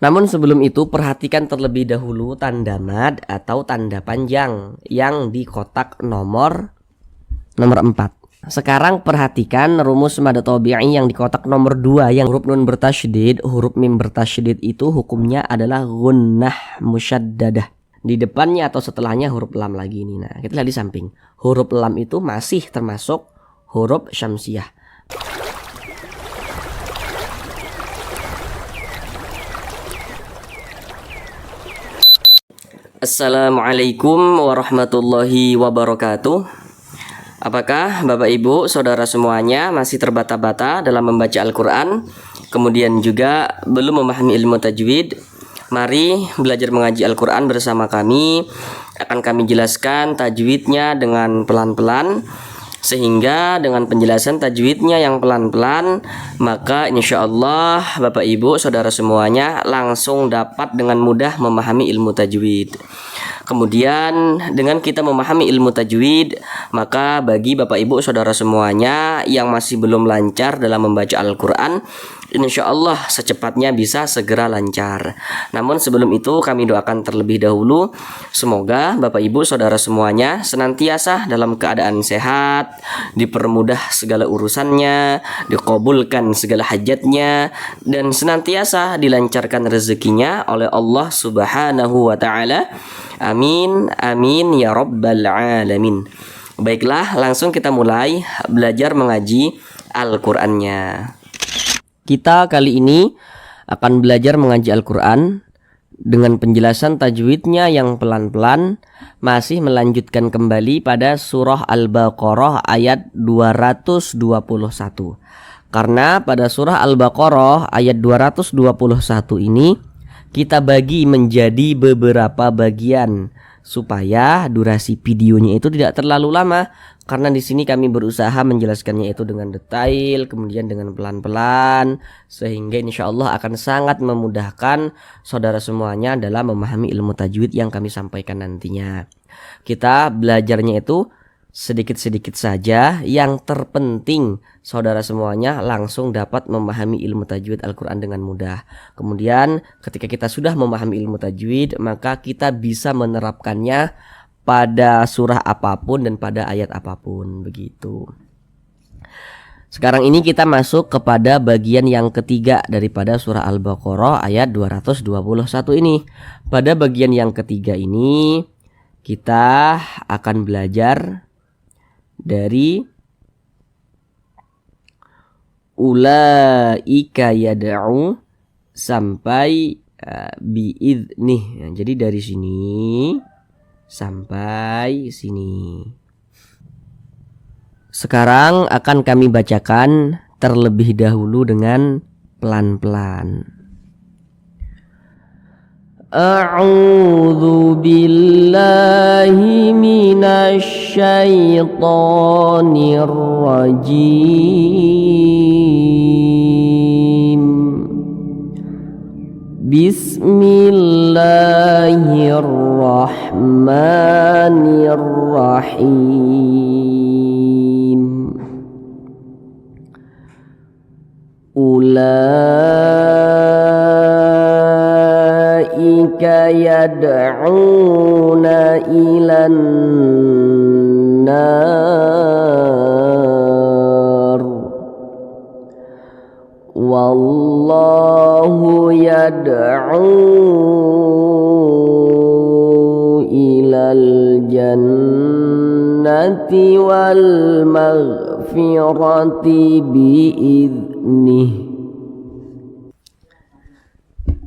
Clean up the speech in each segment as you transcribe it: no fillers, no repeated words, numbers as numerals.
Namun sebelum itu perhatikan terlebih dahulu tanda mad atau tanda panjang yang di kotak nomor 4. Sekarang perhatikan rumus mad tabi'i yang di kotak nomor 2 yang huruf nun bertasydid, huruf mim bertasydid itu hukumnya adalah gunnah musyaddadah. Di depannya atau setelahnya huruf lam lagi ini. Nah, kita lihat di samping. Huruf lam itu masih termasuk huruf syamsiyah. Assalamualaikum warahmatullahi wabarakatuh. Apakah Bapak Ibu saudara semuanya masih terbata-bata dalam membaca Al-Quran, kemudian juga belum memahami ilmu tajwid? Mari belajar mengaji Al-Quran bersama kami. Akan kami jelaskan tajwidnya dengan pelan-pelan, sehingga dengan penjelasan tajwidnya yang pelan-pelan, maka insya Allah Bapak Ibu saudara semuanya langsung dapat dengan mudah memahami ilmu tajwid. Kemudian dengan kita memahami ilmu tajwid, maka bagi Bapak Ibu saudara semuanya yang masih belum lancar dalam membaca Al-Quran, insya Allah secepatnya bisa segera lancar. Namun sebelum itu kami doakan terlebih dahulu, semoga Bapak Ibu saudara semuanya senantiasa dalam keadaan sehat, dipermudah segala urusannya, dikabulkan segala hajatnya, dan senantiasa dilancarkan rezekinya oleh Allah Subhanahu wa ta'ala. Amin, amin ya rabbal alamin. Baiklah, langsung kita mulai belajar mengaji Al-Qur'annya. Kita kali ini akan belajar mengaji Al-Quran dengan penjelasan tajwidnya yang pelan-pelan, masih melanjutkan kembali pada surah Al-Baqarah ayat 221. Karena pada surah Al-Baqarah ayat 221 ini kita bagi menjadi beberapa bagian supaya durasi videonya itu tidak terlalu lama, karena di sini kami berusaha menjelaskannya itu dengan detail, kemudian dengan pelan-pelan, sehingga insya Allah akan sangat memudahkan saudara semuanya dalam memahami ilmu tajwid yang kami sampaikan nantinya. Kita belajarnya itu sedikit-sedikit saja, yang terpenting saudara semuanya langsung dapat memahami ilmu tajwid Al-Quran dengan mudah. Kemudian ketika kita sudah memahami ilmu tajwid, maka kita bisa menerapkannya pada surah apapun dan pada ayat apapun, begitu. Sekarang ini kita masuk kepada bagian yang ketiga daripada surah Al-Baqarah ayat 221 ini. Pada bagian yang ketiga ini kita akan belajar dari ulaika yad'u sampai biidnih. Jadi dari sini sampai sini. Sekarang akan kami bacakan terlebih dahulu dengan pelan-pelan. A'udzu billahi minasy syaithanir rajim. Bismillahirrahmanirrahim. Ulaika yad'una ilan nar wallahu yad'u ilal jannati wal maghfirati bi'idnih.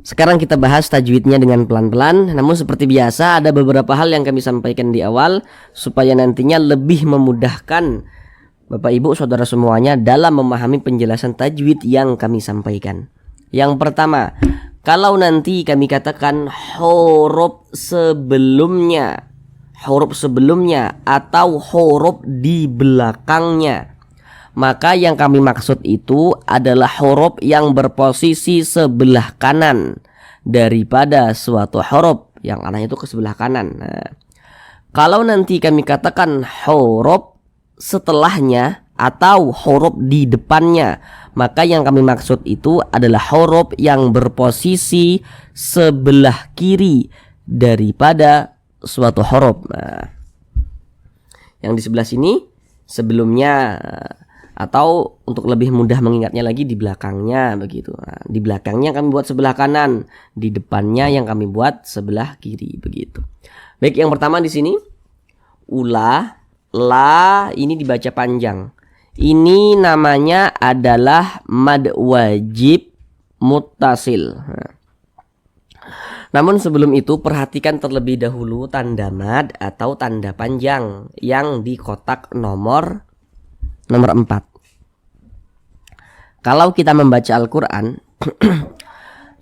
Sekarang kita bahas tajwidnya dengan pelan-pelan. Namun seperti biasa ada beberapa hal yang kami sampaikan di awal supaya nantinya lebih memudahkan Bapak Ibu saudara semuanya dalam memahami penjelasan tajwid yang kami sampaikan. Yang pertama, kalau nanti kami katakan huruf sebelumnya atau huruf di belakangnya, maka yang kami maksud itu adalah huruf yang berposisi sebelah kanan daripada suatu huruf yang arahnya itu ke sebelah kanan. Nah, kalau nanti kami katakan huruf setelahnya atau huruf di depannya, Maka yang kami maksud itu adalah huruf yang berposisi sebelah kiri daripada suatu huruf. Nah, yang di sebelah sini sebelumnya, atau untuk lebih mudah mengingatnya lagi di belakangnya begitu. Nah, di belakangnya kami buat sebelah kanan, di depannya yang kami buat sebelah kiri begitu. Baik, yang pertama di sini ula, la ini dibaca panjang. Ini namanya adalah mad wajib muttasil. Namun sebelum itu perhatikan terlebih dahulu tanda mad atau tanda panjang yang di kotak nomor 4. Kalau kita membaca Al-Quran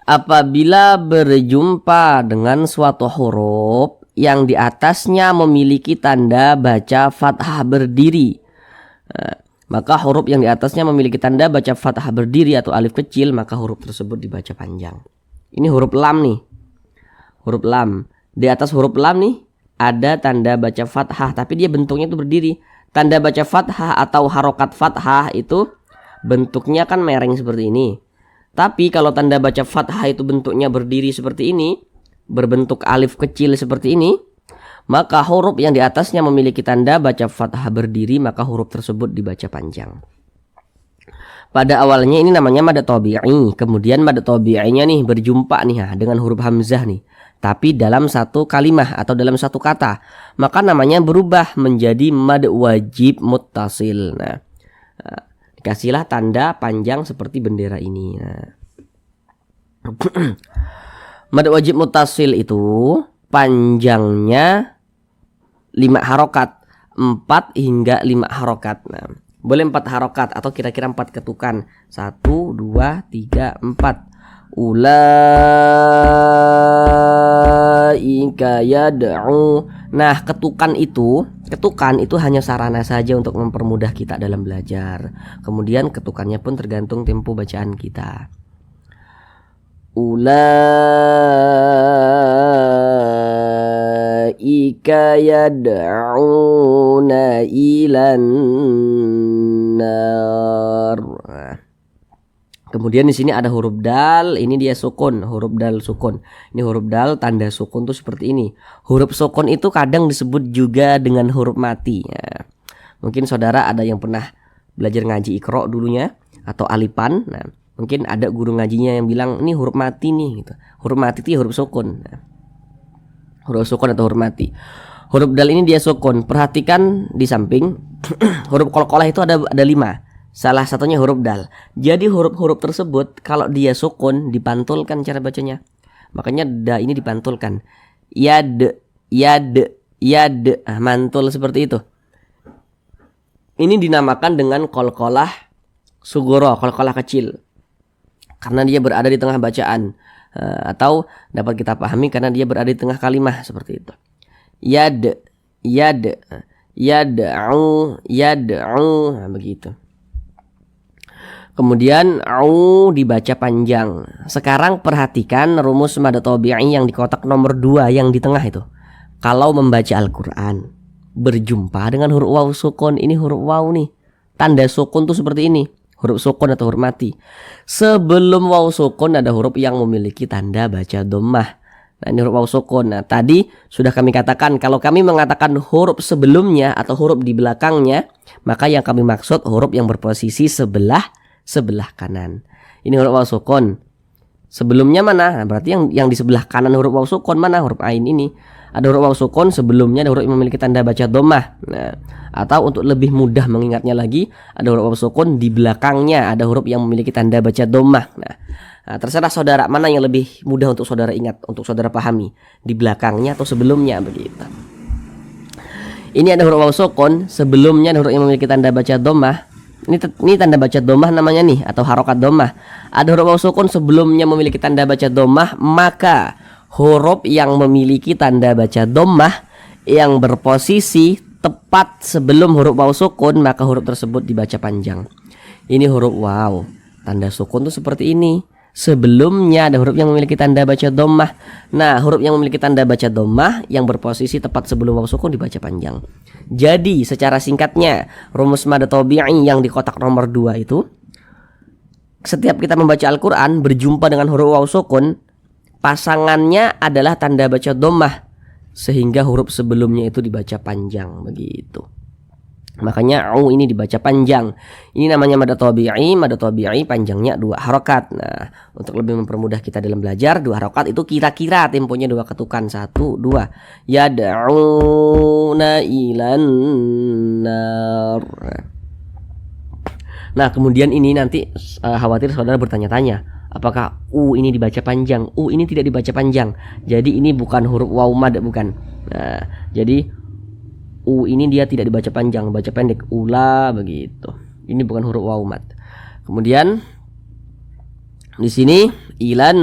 apabila berjumpa dengan suatu huruf yang di atasnya memiliki tanda baca fathah berdiri, maka huruf yang di atasnya memiliki tanda baca fathah berdiri atau alif kecil, maka huruf tersebut dibaca panjang. Ini huruf lam nih. Huruf lam. Di atas huruf lam nih ada tanda baca fathah, tapi dia bentuknya itu berdiri. Tanda baca fathah atau harokat fathah itu bentuknya kan mereng seperti ini. Tapi kalau tanda baca fathah itu bentuknya berdiri seperti ini, berbentuk alif kecil seperti ini, maka huruf yang di atasnya memiliki tanda baca fathah berdiri, maka huruf tersebut dibaca panjang. Pada awalnya ini namanya mad tabi'i, kemudian mad tabi'inya nih berjumpa nih dengan huruf hamzah nih, tapi dalam satu kalimah atau dalam satu kata, maka namanya berubah menjadi mad wajib muttasil. Nah, dikasihlah tanda panjang seperti bendera ini. Nah. Mad wajib muttasil itu panjangnya 5 harokat, 4 hingga 5 harokat. Nah, boleh 4 harokat atau kira-kira 4 ketukan. 1, 2, 3, 4. Ulaika yad'u. Nah, ketukan itu hanya sarana saja untuk mempermudah kita dalam belajar. Kemudian ketukannya pun tergantung tempo bacaan kita. Ulaika yad'una ilan nar. Kemudian di sini ada huruf dal, ini dia sukun, huruf dal sukun. Ini huruf dal tanda sukun tuh seperti ini. Huruf sukun itu kadang disebut juga dengan huruf mati. Ya. Mungkin saudara ada yang pernah belajar ngaji Iqra dulunya atau alipan. Nah, mungkin ada guru ngajinya yang bilang ini huruf mati nih gitu. Huruf mati itu huruf sukun. Nah, huruf sukun atau huruf mati. Huruf dal ini dia sukun. Perhatikan di samping huruf qalqalah itu ada 5. Salah satunya huruf dal. Jadi huruf-huruf tersebut kalau dia sukun dipantulkan cara bacanya. Makanya da ini dipantulkan. Yad, yad, yad. Mantul seperti itu. Ini dinamakan dengan qalqalah sugoro, qalqalah kecil. Karena dia berada di tengah bacaan. Atau dapat kita pahami karena dia berada di tengah kalimah seperti itu. Yad, yad, yad'u, yad'u. Nah, begitu. Kemudian au dibaca panjang. Sekarang perhatikan rumus mad tabi'i yang di kotak nomor 2 yang di tengah itu. Kalau membaca Al-Quran berjumpa dengan huruf waw sukun, ini huruf waw nih. Tanda sukun tuh seperti ini, huruf sukun atau huruf mati. Sebelum waw sukun ada huruf yang memiliki tanda baca dhammah. Nah, ini huruf waw sukun. Nah, tadi sudah kami katakan kalau kami mengatakan huruf sebelumnya atau huruf di belakangnya, maka yang kami maksud huruf yang berposisi sebelah kanan. Ini huruf waw sukun. Sebelumnya mana? Nah, berarti yang di sebelah kanan huruf waw sukun mana? Huruf ain ini. Ada huruf waw sukun, sebelumnya ada huruf yang memiliki tanda baca dhammah. Nah, atau untuk lebih mudah mengingatnya lagi, ada huruf waw sukun, di belakangnya ada huruf yang memiliki tanda baca dhammah. Nah, terserah saudara mana yang lebih mudah untuk saudara ingat, untuk saudara pahami, di belakangnya atau sebelumnya begitu. Ini ada huruf waw sukun, sebelumnya ada huruf yang memiliki tanda baca dhammah. Ini tanda baca dhammah namanya nih, atau harokat dhammah. Ada huruf waw sukun sebelumnya memiliki tanda baca dhammah, maka huruf yang memiliki tanda baca dhammah yang berposisi tepat sebelum huruf waw sukun, maka huruf tersebut dibaca panjang. Ini huruf waw, tanda sukun tuh seperti ini. Sebelumnya ada huruf yang memiliki tanda baca dhammah. Nah, huruf yang memiliki tanda baca dhammah yang berposisi tepat sebelum waw sukun dibaca panjang. Jadi secara singkatnya rumus mad tabi'i yang di kotak nomor 2 itu setiap kita membaca Al-Quran berjumpa dengan huruf waw sukun, pasangannya adalah tanda baca dhammah, sehingga huruf sebelumnya itu dibaca panjang begitu. Makanya u ini dibaca panjang. Ini namanya mad tabi'i. Mad tabi'i panjangnya 2 harokat. Nah, untuk lebih mempermudah kita dalam belajar, 2 harokat itu kira-kira temponya 2 ketukan. 1, 2. Yad'una ilan nar. Nah, kemudian ini nanti khawatir saudara bertanya-tanya, apakah u ini dibaca panjang? U ini tidak dibaca panjang. Jadi ini bukan huruf waw mad, bukan. Nah, jadi u ini dia tidak dibaca panjang, baca pendek, ula begitu. Ini bukan huruf waw mad. Kemudian di sini ilan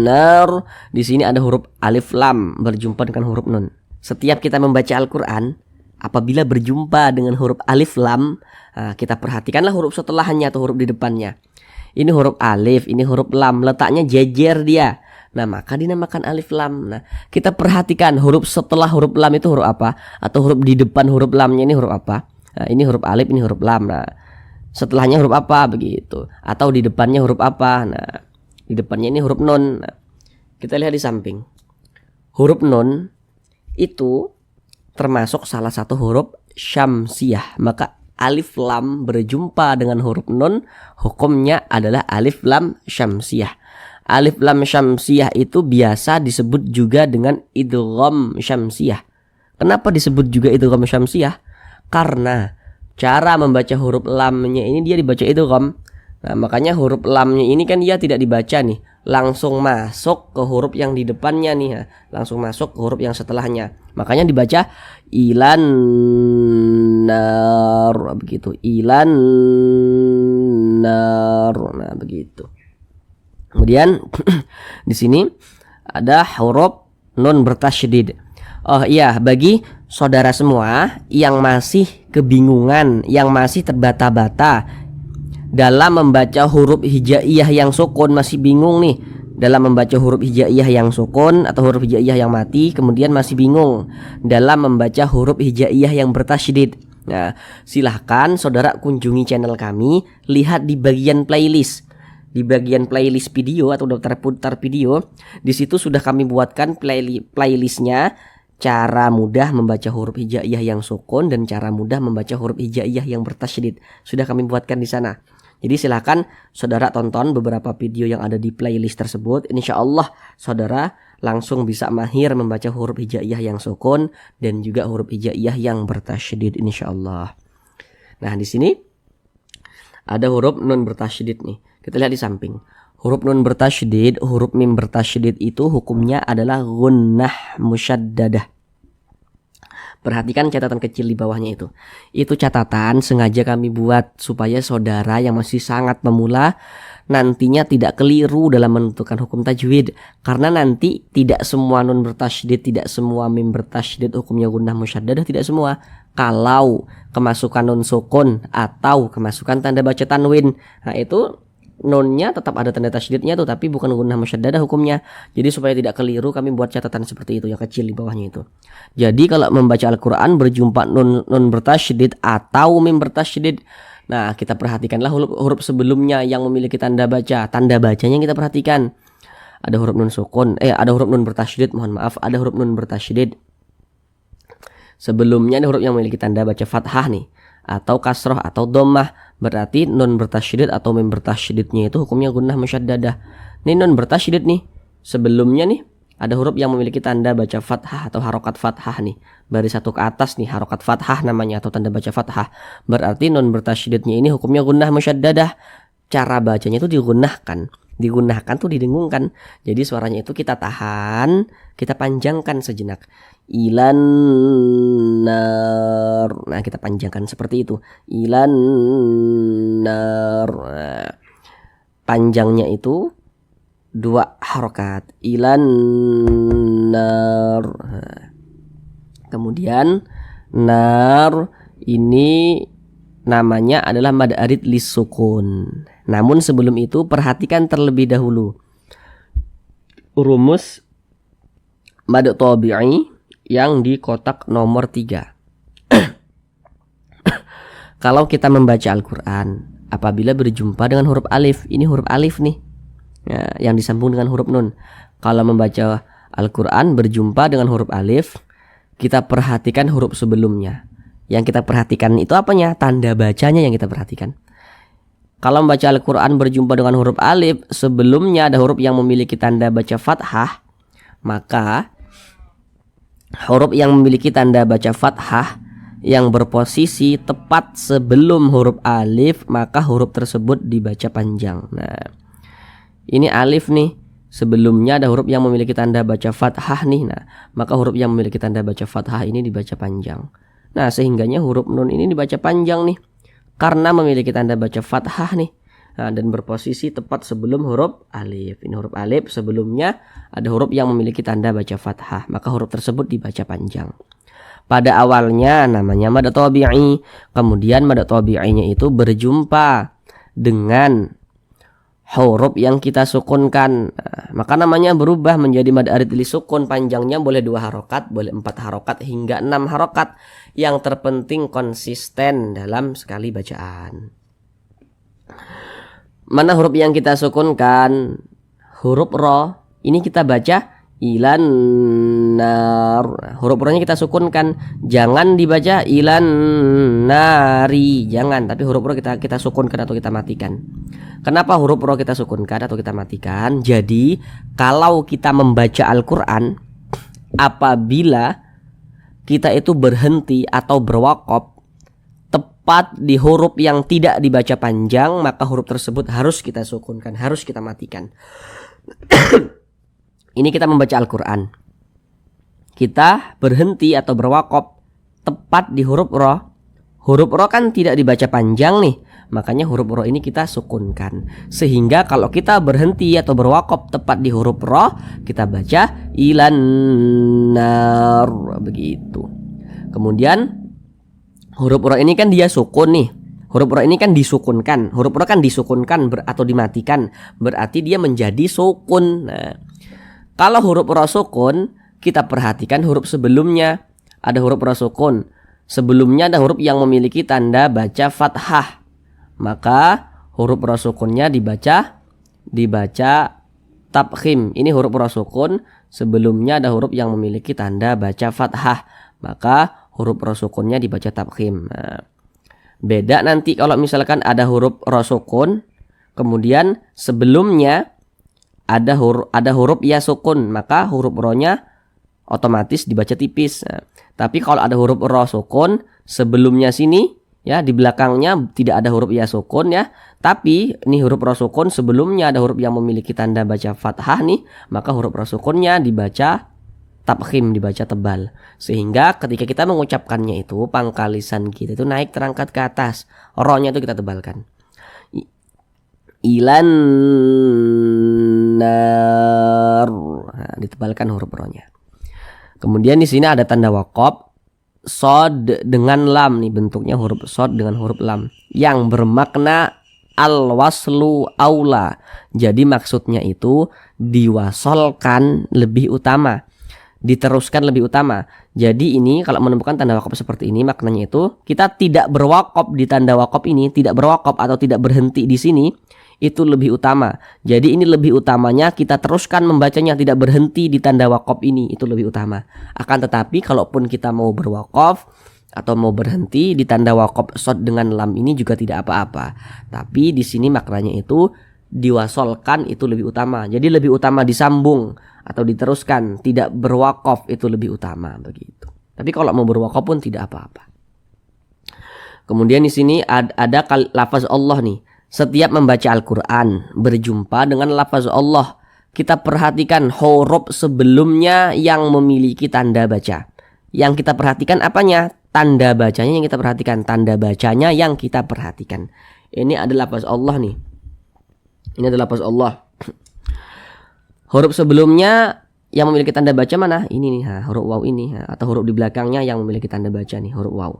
nar, di sini ada huruf alif lam berjumpa dengan huruf nun. Setiap kita membaca Al-Qur'an, apabila berjumpa dengan huruf alif lam, kita perhatikanlah huruf setelahnya atau huruf di depannya. Ini huruf alif, ini huruf lam, letaknya jejer dia. Nah, maka dinamakan alif lam. Nah, kita perhatikan huruf setelah huruf lam itu huruf apa, atau huruf di depan huruf lamnya ini huruf apa. Nah, ini huruf alif, ini huruf lam. Nah, setelahnya huruf apa begitu, atau di depannya huruf apa. Nah, di depannya ini huruf nun. Nah, kita lihat di samping. Huruf nun itu termasuk salah satu huruf syamsiyah. Maka alif lam berjumpa dengan huruf nun, hukumnya adalah alif lam syamsiyah. Alif lam syamsiyah itu biasa disebut juga dengan idgham syamsiyah. Kenapa disebut juga idgham syamsiyah? Karena cara membaca huruf lamnya ini dia dibaca idgham. Nah, makanya huruf lamnya ini kan dia tidak dibaca nih, langsung masuk ke huruf yang di depannya nih, langsung masuk ke huruf yang setelahnya. Makanya dibaca ilan nar begitu, ilan nar. Nah, begitu. Kemudian di sini ada huruf nun bertasydid. Oh iya, bagi saudara semua yang masih kebingungan, yang masih terbata-bata dalam membaca huruf hijaiyah yang sukun, masih bingung nih dalam membaca huruf hijaiyah yang sukun atau huruf hijaiyah yang mati, kemudian masih bingung dalam membaca huruf hijaiyah yang bertasydid. Nah, silahkan saudara kunjungi channel kami, lihat di bagian playlist. Di bagian playlist video atau daftar putar video, di situ sudah kami buatkan playlistnya cara mudah membaca huruf hijaiyah yang sukun dan cara mudah membaca huruf hijaiyah yang bertasydid. Sudah kami buatkan di sana. Jadi silakan saudara tonton beberapa video yang ada di playlist tersebut. Insya Allah saudara langsung bisa mahir membaca huruf hijaiyah yang sukun dan juga huruf hijaiyah yang bertasydid, insya Allah. Nah, di sini ada huruf nun bertasydid nih. Kita lihat di samping. Huruf nun bertasydid, huruf mim bertasydid itu hukumnya adalah gunnah musyaddadah. Perhatikan catatan kecil di bawahnya itu. Itu catatan sengaja kami buat supaya saudara yang masih sangat pemula nantinya tidak keliru dalam menentukan hukum tajwid. Karena nanti tidak semua nun bertasydid, tidak semua mim bertasydid hukumnya gunnah musyaddadah, tidak semua. Kalau kemasukan nun sukun atau kemasukan tanda baca tanwin, nah itu nunnya tetap ada tanda tasydidnya tuh, tapi bukan gunnah musyaddadah hukumnya. Jadi supaya tidak keliru kami buat catatan seperti itu yang kecil di bawahnya itu. Jadi kalau membaca Al-Qur'an berjumpa nun bertasydid atau mim bertasydid, nah kita perhatikanlah huruf sebelumnya yang memiliki tanda baca. Tanda bacanya kita perhatikan. Ada huruf nun sukun, ada huruf nun bertasydid, mohon maaf, ada huruf nun bertasydid. Sebelumnya ada huruf yang memiliki tanda baca fathah nih, atau kasroh atau dhammah. Berarti nun bertasydid atau mim bertasydidnya itu hukumnya gunnah musyaddadah. Ini nun bertasydid nih, sebelumnya nih ada huruf yang memiliki tanda baca fathah atau harokat fathah nih, baris satu ke atas nih harokat fathah namanya atau tanda baca fathah. Berarti nun bertasydidnya ini hukumnya gunnah musyaddadah. Cara bacanya itu digunakan tuh didengungkan. Jadi suaranya itu kita tahan, kita panjangkan sejenak. Ilan nar. Nah, kita panjangkan seperti itu. Ilan nar. Nah, panjangnya itu 2 harokat. Ilan nar. Nah, kemudian nar ini namanya adalah mad arid lis sukun. Namun sebelum itu perhatikan terlebih dahulu rumus mad tabi'i yang di kotak nomor 3. Kalau kita membaca Al-Qur'an, apabila berjumpa dengan huruf alif. Ini huruf alif nih ya, yang disambung dengan huruf nun. Kalau membaca Al-Quran berjumpa dengan huruf alif, kita perhatikan huruf sebelumnya. Yang kita perhatikan itu apanya? Tanda bacanya yang kita perhatikan. Kalau membaca Al-Quran berjumpa dengan huruf alif, sebelumnya ada huruf yang memiliki tanda baca fathah, maka huruf yang memiliki tanda baca fathah yang berposisi tepat sebelum huruf alif, maka huruf tersebut dibaca panjang. Nah, ini alif nih, sebelumnya ada huruf yang memiliki tanda baca fathah nih. Nah, maka huruf yang memiliki tanda baca fathah ini dibaca panjang. Nah, sehingganya huruf nun ini dibaca panjang nih, karena memiliki tanda baca fathah nih. Nah, dan berposisi tepat sebelum huruf alif. Ini huruf alif, sebelumnya ada huruf yang memiliki tanda baca fathah, maka huruf tersebut dibaca panjang. Pada awalnya namanya mad tabi'i, kemudian mad tabi'inya itu berjumpa dengan huruf yang kita sukunkan, maka namanya berubah menjadi mad arid li sukun. Panjangnya boleh 2 harokat, boleh 4 harokat hingga 6 harokat. Yang terpenting konsisten dalam sekali bacaan. Mana huruf yang kita sukunkan? Huruf ro. Ini kita baca ilan nar. Huruf ro nya kita sukunkan. Jangan dibaca ilan nari, jangan. Tapi huruf ro kita sukunkan atau kita matikan. Kenapa huruf ro kita sukunkan atau kita matikan? Jadi kalau kita membaca Al-Quran, apabila kita itu berhenti atau berwakaf tepat di huruf yang tidak dibaca panjang, maka huruf tersebut harus kita sukunkan, harus kita matikan. Ini kita membaca Al-Quran, kita berhenti atau berwakaf tepat di huruf ro. Huruf ro kan tidak dibaca panjang nih, makanya huruf ro ini kita sukunkan. Sehingga kalau kita berhenti atau berwakaf tepat di huruf ro, kita baca ilan nar, begitu. Kemudian huruf ro ini kan dia sukun nih. Huruf ro ini kan disukunkan. Huruf ro kan disukunkan atau dimatikan, berarti dia menjadi sukun. Nah, kalau huruf ro sukun, kita perhatikan huruf sebelumnya. Ada huruf ro sukun, sebelumnya ada huruf yang memiliki tanda baca fathah, maka huruf ro sukunnya dibaca tabkhim. Ini huruf ro sukun, sebelumnya ada huruf yang memiliki tanda baca fathah, maka huruf ro sukunnya dibaca tabkhim. Nah, beda nanti kalau misalkan ada huruf ro sukun, kemudian sebelumnya ada huruf ya sukun, maka huruf ro-nya otomatis dibaca tipis. Nah, tapi kalau ada huruf ro sukun, sebelumnya sini ya, di belakangnya tidak ada huruf ya sukun ya, tapi ini huruf ro sukun, sebelumnya ada huruf yang memiliki tanda baca fathah nih, maka huruf ro sukunnya dibaca tabkhim, dibaca tebal. Sehingga ketika kita mengucapkannya itu, pangkal lisan kita itu naik terangkat ke atas, ro-nya itu kita tebalkan. Ilan nar, nah, ditebalkan huruf ro-nya. Kemudian di sini ada tanda wakaf, sod dengan lam nih, bentuknya huruf sod dengan huruf lam yang bermakna al-waslu aula. Jadi maksudnya itu diwasolkan lebih utama, diteruskan lebih utama. Jadi ini kalau menemukan tanda wakaf seperti ini, maknanya itu kita tidak berwakaf di tanda wakaf ini, tidak berwakaf atau tidak berhenti di sini, itu lebih utama. Jadi ini lebih utamanya kita teruskan membacanya, tidak berhenti di tanda wakaf ini, itu lebih utama. Akan tetapi kalaupun kita mau berwakaf atau mau berhenti di tanda wakaf shod dengan lam ini juga tidak apa-apa. Tapi di sini maknanya itu diwasolkan itu lebih utama. Jadi lebih utama disambung atau diteruskan, tidak berwakaf itu lebih utama, begitu. Tapi kalau mau berwakaf pun tidak apa-apa. Kemudian di sini ada lafaz Allah nih. Setiap membaca Al-Quran berjumpa dengan lafaz Allah, kita perhatikan huruf sebelumnya yang memiliki tanda baca. Yang kita perhatikan apanya? Tanda bacanya yang kita perhatikan. Tanda bacanya yang kita perhatikan. Ini adalah lafaz Allah nih. Ini adalah lafaz Allah. Huruf sebelumnya yang memiliki tanda baca mana? Ini nih, huruf waw ini, atau huruf di belakangnya yang memiliki tanda baca nih, huruf waw.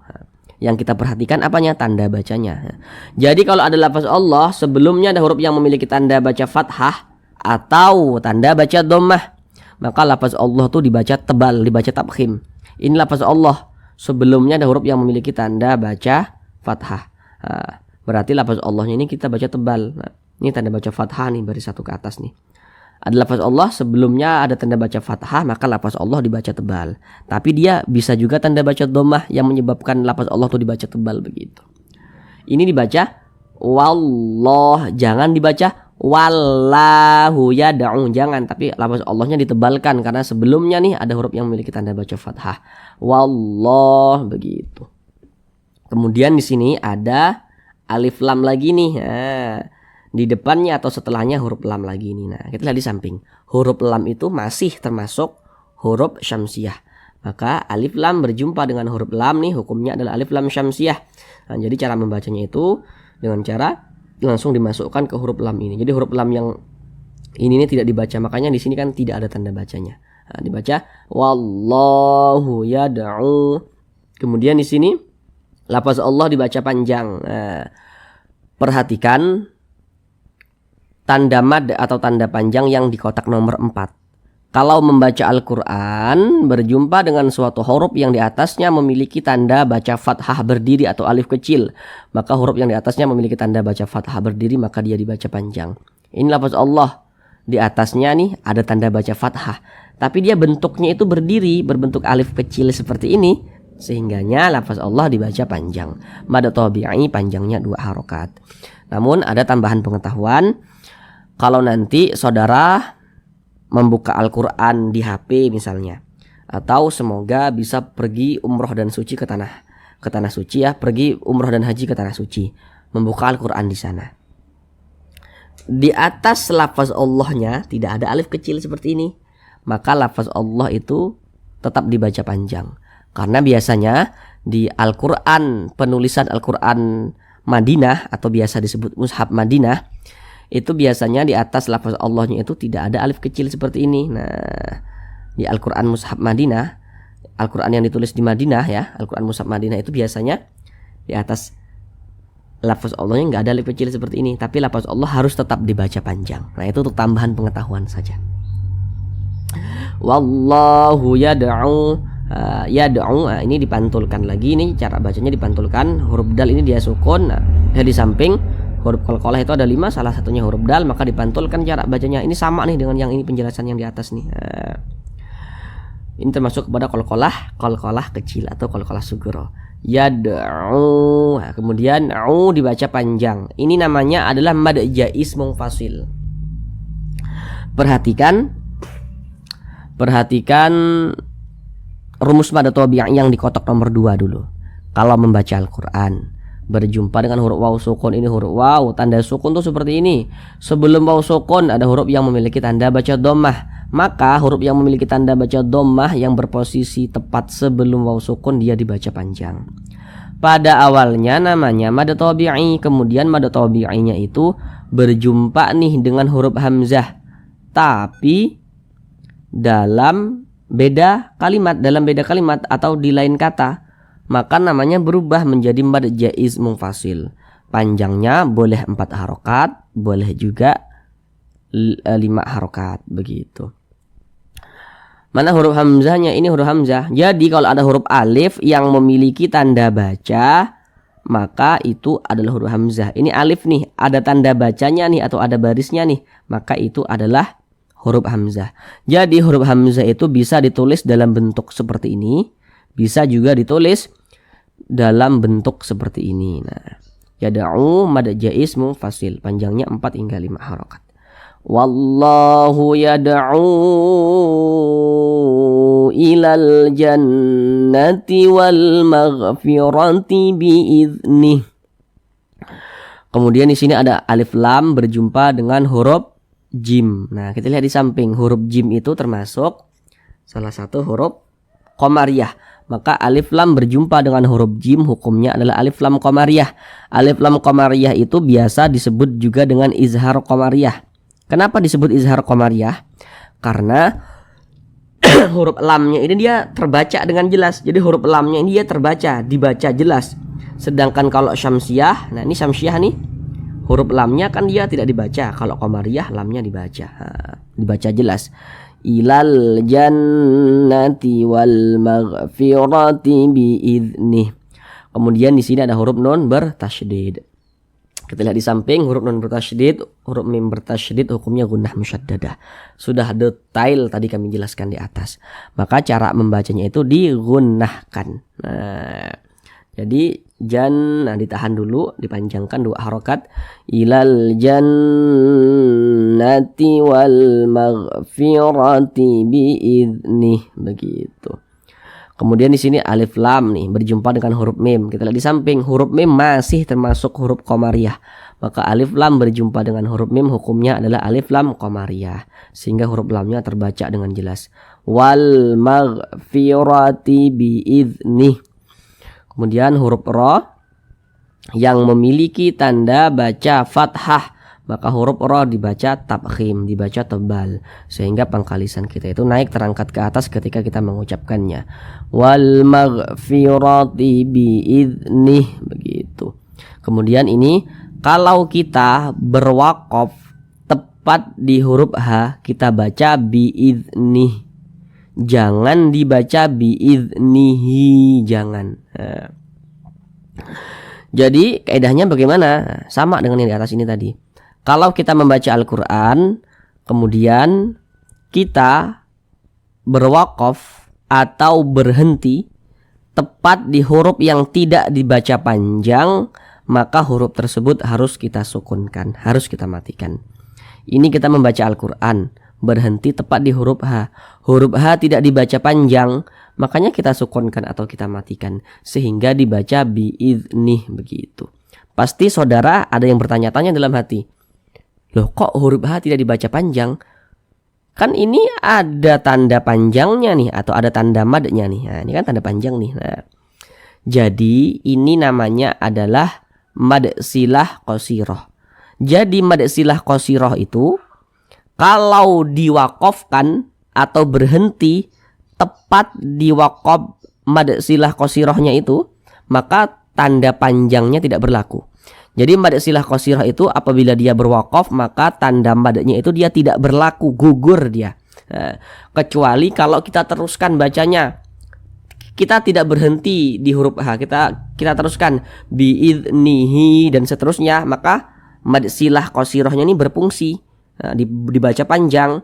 Yang kita perhatikan apanya? Tanda bacanya. Jadi kalau ada lafaz Allah sebelumnya ada huruf yang memiliki tanda baca fathah atau tanda baca dhammah, maka lafaz Allah tuh dibaca tebal, dibaca tabkhim. Ini lafaz Allah sebelumnya ada huruf yang memiliki tanda baca fathah. berarti lafaz Allahnya ini kita baca tebal. Nah, ini tanda baca fathah nih, baris satu ke atas nih. Ada lafaz Allah, sebelumnya ada tanda baca fathah, maka lafaz Allah dibaca tebal. Tapi dia bisa juga tanda baca dhammah yang menyebabkan lafaz Allah itu dibaca tebal begitu. Ini dibaca wallah, jangan dibaca wallahu yad'u, jangan, tapi lafaz Allahnya ditebalkan karena sebelumnya nih ada huruf yang memiliki tanda baca fathah. Wallah begitu. Kemudian di sini ada alif lam lagi nih. Nah, di depannya atau setelahnya huruf lam lagi nih. Nah, kita lihat di samping. Huruf lam itu masih termasuk huruf syamsiah. Maka alif lam berjumpa dengan huruf lam nih, hukumnya adalah alif lam syamsiah. Nah, jadi cara membacanya itu dengan cara langsung dimasukkan ke huruf lam ini. Jadi huruf lam yang ini tidak dibaca, makanya di sini kan tidak ada tanda bacanya. Nah, dibaca wallahu yad'u. Kemudian di sini lafaz Allah dibaca panjang. Nah, perhatikan tanda mad atau tanda panjang yang di kotak nomor 4. Kalau membaca Al-Quran berjumpa dengan suatu huruf yang di atasnya memiliki tanda baca fathah berdiri atau alif kecil, maka huruf yang di atasnya memiliki tanda baca fathah berdiri, maka dia dibaca panjang. Ini lafaz Allah, di atasnya nih ada tanda baca fathah, tapi dia bentuknya itu berdiri, berbentuk alif kecil seperti ini, sehingganya lafaz Allah dibaca panjang. Mad tabi'i panjangnya 2 harokat. Namun ada tambahan pengetahuan. Kalau nanti saudara membuka Al-Quran di HP misalnya, atau semoga bisa pergi umroh dan suci ke tanah suci ya, pergi umroh dan haji ke tanah suci, membuka Al-Quran di sana. Di atas lafaz Allahnya tidak ada alif kecil seperti ini, maka lafaz Allah itu tetap dibaca panjang. Karena biasanya di Al-Quran, penulisan Al-Quran Madinah atau biasa disebut Mushaf Madinah, itu biasanya di atas lafaz Allahnya itu tidak ada alif kecil seperti ini. Nah, di Al-Quran Mushaf Madinah, Al-Quran yang ditulis di Madinah ya, Al-Quran Mushaf Madinah itu biasanya di atas lafaz Allahnya nggak ada alif kecil seperti ini, tapi lafaz Allah harus tetap dibaca panjang. Nah, itu untuk tambahan pengetahuan saja. Wallahu yad'u, yad'u, ini dipantulkan lagi, ini cara bacanya dipantulkan. Huruf dal ini dia sukun. Nah, di samping huruf qalqalah itu ada 5, salah satunya huruf dal, maka dipantulkan cara bacanya. Ini sama nih dengan yang ini, penjelasan yang di atas nih. Ini termasuk kepada qalqalah kecil atau qalqalah sugro. Yad'u. Nah, kemudian u dibaca panjang. Ini namanya adalah mad jaiz munfasil. Perhatikan rumus mad tabi'i yang di kotak nomor 2 dulu. Kalau membaca Al-Quran berjumpa dengan huruf waw sukun, ini huruf waw, tanda sukun tuh seperti ini. Sebelum waw sukun ada huruf yang memiliki tanda baca dhammah, maka huruf yang memiliki tanda baca dhammah yang berposisi tepat sebelum waw sukun dia dibaca panjang. Pada awalnya namanya mad tabi'i, kemudian mad tabi'inya itu berjumpa nih dengan huruf hamzah, tapi dalam beda kalimat atau di lain kata, maka namanya berubah menjadi mad jaiz munfasil. Panjangnya boleh 4 harokat, boleh juga 5 harokat begitu. Mana huruf hamzahnya? Ini huruf hamzah. Jadi kalau ada huruf alif yang memiliki tanda baca, maka itu adalah huruf hamzah. Ini alif nih, ada tanda bacanya nih atau ada barisnya nih, maka itu adalah huruf hamzah. Jadi huruf hamzah itu bisa ditulis dalam bentuk seperti ini, bisa juga ditulis dalam bentuk seperti ini. Nah, yad'u mad jaiz munfasil, panjangnya 4 hingga 5 harokat. Wallahu yad'u ilal jannati wal maghfirati biiznih. Kemudian di sini ada alif lam berjumpa dengan huruf jim. Nah, kita lihat di samping, huruf jim itu termasuk salah satu huruf qamariyah. Maka alif lam berjumpa dengan huruf jim, hukumnya adalah alif lam qamariyah. Alif lam qamariyah itu biasa disebut juga dengan izhar qamariyah. Kenapa disebut izhar qamariyah? Karena huruf lamnya ini dia terbaca dengan jelas. Jadi huruf lamnya ini dia terbaca, dibaca jelas. Sedangkan kalau syamsiyah, nah ini syamsiyah nih, huruf lamnya kan dia tidak dibaca. Kalau qamariyah lamnya dibaca, dibaca jelas. Ilal jannati wal maghfirati biiznih. Kemudian di sini ada huruf nun bertasydid. Kita lihat di samping huruf nun bertasydid, huruf mim bertasydid hukumnya gunnah musyaddadah. Sudah detail tadi kami jelaskan di atas. Maka cara membacanya itu digunnahkan. Nah, jadi nah ditahan dulu, dipanjangkan 2 harokat. Ilal jannati wal maghfirati biiznih, begitu. Kemudian di sini alif lam nih berjumpa dengan huruf mim. Kita lihat di samping huruf mim masih termasuk huruf qamariyah. Maka alif lam berjumpa dengan huruf mim hukumnya adalah alif lam qamariyah, sehingga huruf lamnya terbaca dengan jelas. Wal maghfirati biiznih. Kemudian huruf ra yang memiliki tanda baca fathah, maka huruf ra dibaca tabkhim, dibaca tebal, sehingga pangkalisan kita itu naik terangkat ke atas ketika kita mengucapkannya. Wal maghfirati biiznih, begitu. Kemudian ini kalau kita berwaqaf tepat di huruf H, kita baca biiznih. Jangan dibaca biiznihi, jangan. Nah. Jadi kaidahnya bagaimana? Sama dengan yang di atas ini tadi. Kalau kita membaca Al-Quran, kemudian kita berwaqaf atau berhenti tepat di huruf yang tidak dibaca panjang, maka huruf tersebut harus kita sukunkan, harus kita matikan. Ini kita membaca Al-Quran, berhenti tepat di huruf H. Huruf H tidak dibaca panjang, makanya kita sukunkan atau kita matikan, sehingga dibaca biiznih, begitu. Pasti saudara ada yang bertanya-tanya dalam hati, loh kok huruf H tidak dibaca panjang? Kan ini ada tanda panjangnya nih, atau ada tanda madnya nih. Nah, ini kan tanda panjang nih. Nah, jadi ini namanya adalah mad silah qasirah. Jadi mad silah qasirah itu kalau diwaqafkan atau berhenti tepat di waqaf mad silah qasirahnya itu, maka tanda panjangnya tidak berlaku. Jadi mad silah qasirah itu apabila dia berwaqaf, maka tanda madnya itu dia tidak berlaku, gugur dia. Nah, kecuali kalau kita teruskan bacanya, kita tidak berhenti di huruf H, kita teruskan biiznihi dan seterusnya, maka mad silah qasirahnya ini berfungsi. Nah, dibaca panjang.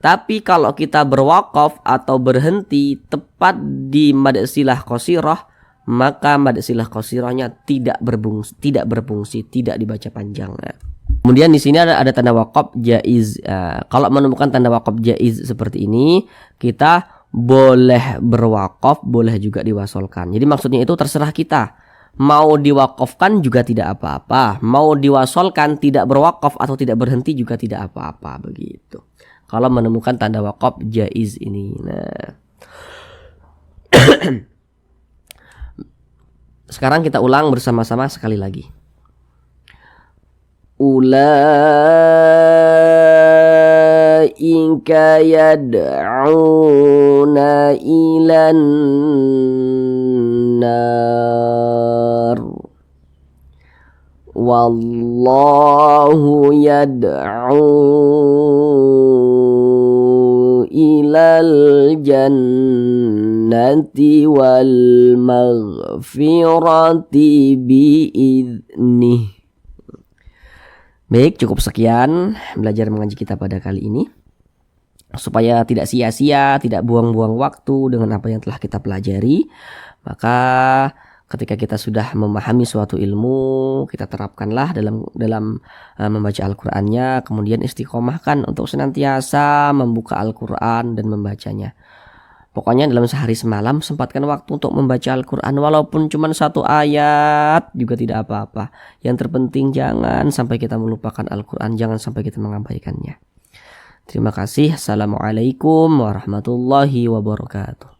Tapi kalau kita berwaqaf atau berhenti tepat di mad silah qasirah, maka mad silah qasirahnya tidak berfungsi, tidak dibaca panjang. Nah, kemudian di sini ada tanda waqaf jaiz. Kalau menemukan tanda waqaf jaiz seperti ini, kita boleh berwaqaf, boleh juga diwasolkan. Jadi maksudnya itu terserah kita. Mau diwakafkan juga tidak apa-apa, mau diwasolkan tidak berwakaf atau tidak berhenti juga tidak apa-apa, begitu. Kalau menemukan tanda wakaf jaiz ini. Nah, sekarang kita ulang bersama-sama sekali lagi. Ulaika yad'una ilan nar wallahu yad'u ilal jannati wal maghfirati biiznih. Baik, cukup sekian belajar mengaji kita pada kali ini. Supaya tidak sia-sia, tidak buang-buang waktu dengan apa yang telah kita pelajari, maka ketika kita sudah memahami suatu ilmu, kita terapkanlah dalam membaca Al-Qur'annya, kemudian istiqomahkan untuk senantiasa membuka Al-Qur'an dan membacanya. Pokoknya dalam sehari semalam sempatkan waktu untuk membaca Al-Qur'an, walaupun cuma 1 ayat juga tidak apa-apa. Yang terpenting jangan sampai kita melupakan Al-Qur'an, jangan sampai kita mengabaikannya. Terima kasih. Assalamualaikum warahmatullahi wabarakatuh.